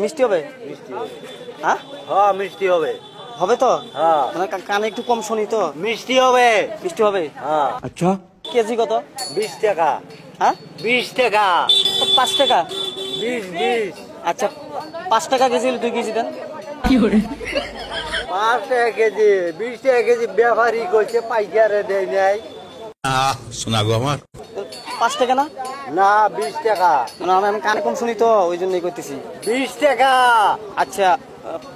মিষ্টি হবে? হ্যাঁ হ্যাঁ মিষ্টি হবে। হবে তো? হ্যাঁ মানে কানে একটু কম শুনি তো। মিষ্টি হবে। মিষ্টি হবে? হ্যাঁ। আচ্ছা কেজি কত? 20 টাকা। হ্যাঁ 20 টাকা। 5 টাকা? 20। আচ্ছা 5 টাকা কেজি হলে 2 কেজি দেন। 5 টাকা কেজি, 20 টাকা কেজি ব্যাপারী কইছে, পাইকারে দেয় নাই। শোনা গো আমার 5 টাকা না? না 20 টাকা। আমি কানে কম শুনি তো ওই জন্যই করতেছি। 20 টাকা। আচ্ছা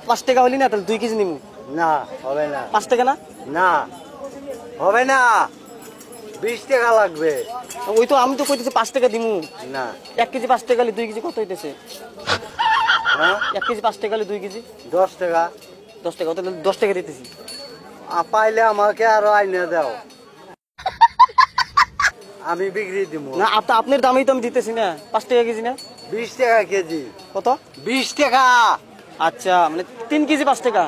5 টাকা হলি না তাহলে 2 কেজি নিমু। না হবে না। 5 টাকা না? না হবে না, 20 টাকা লাগবে। ওই তো আমি তো কইতেছি 5 টাকা দিমু। না 1 কেজি 5 টাকা হলে 2 কেজি কত হইতেছে? হ্যাঁ 1 কেজি 5 টাকা হলে 2 কেজি 10 টাকা। 10 টাকা, তাহলে 10 টাকা দিতেছি। পাইলে আমাকে আরো আইনে দাও, আমি বিক্রি দিব। না আপনার দামেই তো আমি দিতেছি না। 5 টাকা কেজি না? 20 টাকা কেজি। কত? 20 টাকা। আচ্ছা মানে 3 কেজি 5 টাকা।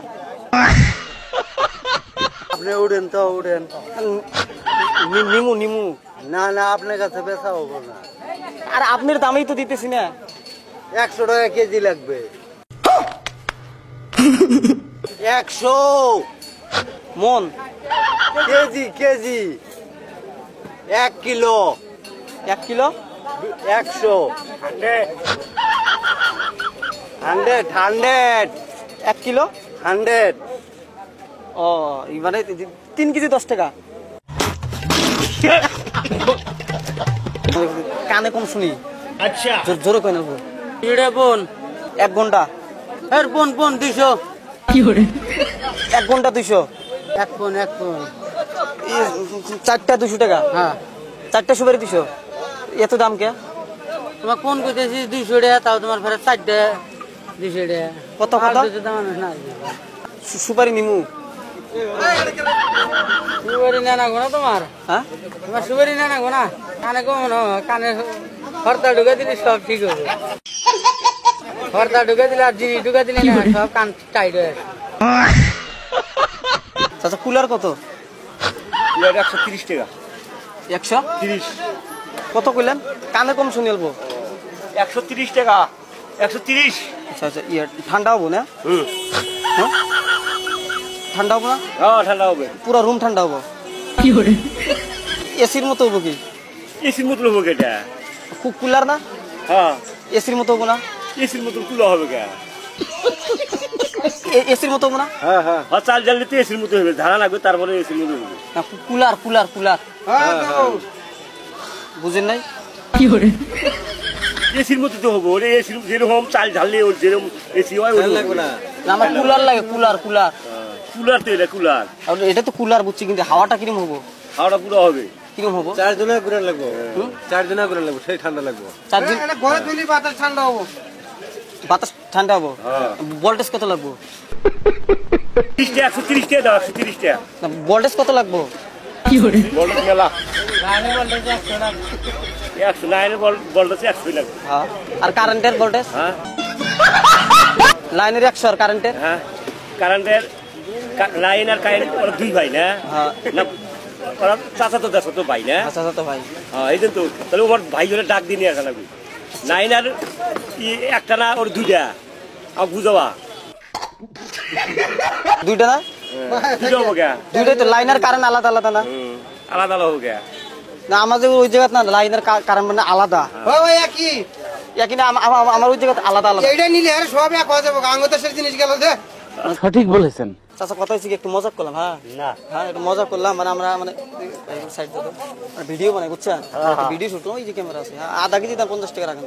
আপনি উঠেন তো উঠেন। নিমু। না না আপনার কাছে বেচা হবো না। আর আপনার দামেই তো দিতেছি না। 100 টাকা কেজি লাগবে। 100 মন KG. KG 1 kilo. 1 kilo 100 100 1 kilo 100। ও মানে 3 কেজি 10 টাকা। কানে কম শুনি। আচ্ছা জোরে কই নেবো। এটা বোন 1 ঘন্টা। এর বোন 200। 1 ঘন্টা 200। এক পোন 4টা 200 টাকা। হ্যাঁ 4টা সুপারি 200। এত দাম কে? তোমার কোন কইতেছি 200 টাকা, তাও তোমার ফেরে 4টা 200 টাকা। কত কত? সুপারি নিমু। সুপারি না গোনা তোমার? হ্যাঁ তোমার সুপারি না গোনা, কানে কম কানে হরতা ঢুকে দিলে সব ঠিক হবে। হরতা ঢুকে দিলে আর জিনিস ঢুকে দিলে না সব কান টাইট হয়ে আসে। আচ্ছা কুলার কত? 130 টাকা। 130 কত কইলেন? কানে কম শুনি অল্প। 130 টাকা। 130। আচ্ছা আচ্ছা ঠান্ডা হবো না? হ্যাঁ ঠান্ডা হবো না? হ্যাঁ ঠান্ডা হবে। পুরো রুম ঠান্ডা হবো? এসির মতো হবো কি? এসির মতো হবে এটা। কুলার না? হ্যাঁ এসির মতো হবো না? এসির মতো কুলা হবে কে? এসির মতো হবো না? হ্যাঁ হ্যাঁ চাল জ্বাললে তো এসির মতো হবে, ধারা লাগবে তারপরে এসির মতো হবে। না কুলার কুলার কুলার বুঝেন নাই? এসির মতো তো হবো, ওরে এসির যেরকম চাল ঝাললে ওর যেরকম এসি হয় ওর লাগবে না। আমার কুলার লাগে, কুলার কুলার কুলার তো এটা কুলার। এটা তো কুলার বুঝছি, কিন্তু হাওয়াটা কিরম হবো? হাওড়া পুরো হবে। কিরম হবো? 4 জনের ঘুরে লাগবো। 4 জনের ঘুরে লাগবো, সেই ঠান্ডা লাগবো। 4 জন ঘরে তুলি বাতাস ঠান্ডা হবো। বাতাস ঠান্ডা হবো? ভোল্টেজ কত লাগবো? 30 টাকা 130 টাকা দাও। 130 টাকা। না ভোল্টেজ কত লাগবো? ভোল্টেজ মেলা। লাইনের ভোল্টেজ 100 টাকা। 100 লাইনের ভোল্টেজ 100 লাগবে। হ্যাঁ আর কারেন্টের ভোল্টেজ? হ্যাঁ লাইনের 100 আর কারেন্টের? হ্যাঁ কারেন্টের লাইন আর কারেন্ট ওরা দুই ভাই না? হ্যাঁ না ওরা চাচা তো ভাই না? আচ্ছা আচ্ছা তো ভাই। হ্যাঁ এই তো, তাহলে ওর ভাই জন্য ডাক দিয়ে নিয়ে আসা লাগবে। লাইন আর একটা না ওর দুইটা আর বুঝাবা দুইটা না? দুইটা হবো কে? দুইটাই তো, লাইন আর কারেন্ট আলাদা আলাদা না? আলাদা আলাদা হবো কে? না আমাদের ওই জায়গা না লাইন আর কারেন্ট মানে আলাদা। একই না, আমার ওই জায়গা আলাদা আলাদা। এইটা নিলে আর সব এক হয়ে যাবে, আঙ্গদেশের জিনিস গেল যে। সঠিক বলেছেন চাচা। কথা হচ্ছে কি একটু মজা করলাম। হ্যাঁ না হ্যাঁ একটু মজা করলাম, মানে আমরা মানে সাইড ভিডিও বানাই বুঝছেন, ভিডিও শুট ওই যে ক্যামেরা আছে। আধা কেজি দাম 50 টাকা রাখেন।